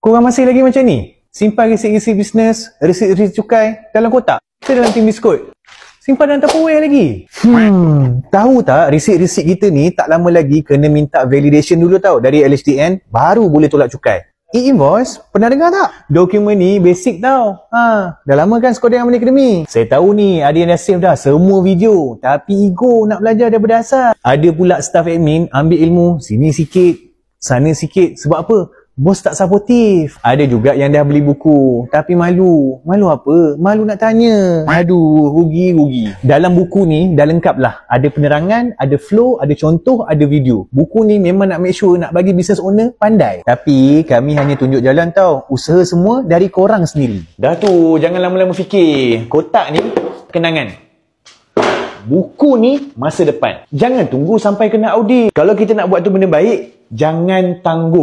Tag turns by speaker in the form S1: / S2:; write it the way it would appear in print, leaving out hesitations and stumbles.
S1: Korang masih lagi macam ni? Simpan resit-resit bisnes, resit-resit cukai dalam kotak? Kita dalam tim Biskut. Simpan dalam Tupperware lagi. Tahu tak, resit-resit kita ni tak lama lagi kena minta validation dulu tau dari LHDN, baru boleh tolak cukai. E-invoice, pernah dengar tak? Dokumen ni basic tau. Dah lama kan sekolah dengan Money Academy? Saya tahu ni, ada yang dah save dah semua video. Tapi ego nak belajar daripada asal. Ada pula staff admin ambil ilmu sini sikit, sana sikit. Sebab apa? Bos tak supportive. Ada juga yang dah beli buku tapi malu. Malu apa? Malu nak tanya. Aduh, rugi. Dalam buku ni dah lengkap lah. Ada penerangan, ada flow, ada contoh, ada video. Buku ni memang nak make sure nak bagi business owner pandai. Tapi kami hanya tunjuk jalan tau. Usaha semua dari korang sendiri. Dah tu, jangan lama-lama fikir. Kotak ni kenangan. Buku ni masa depan. Jangan tunggu sampai kena audit. Kalau kita nak buat tu benda baik, jangan tangguh.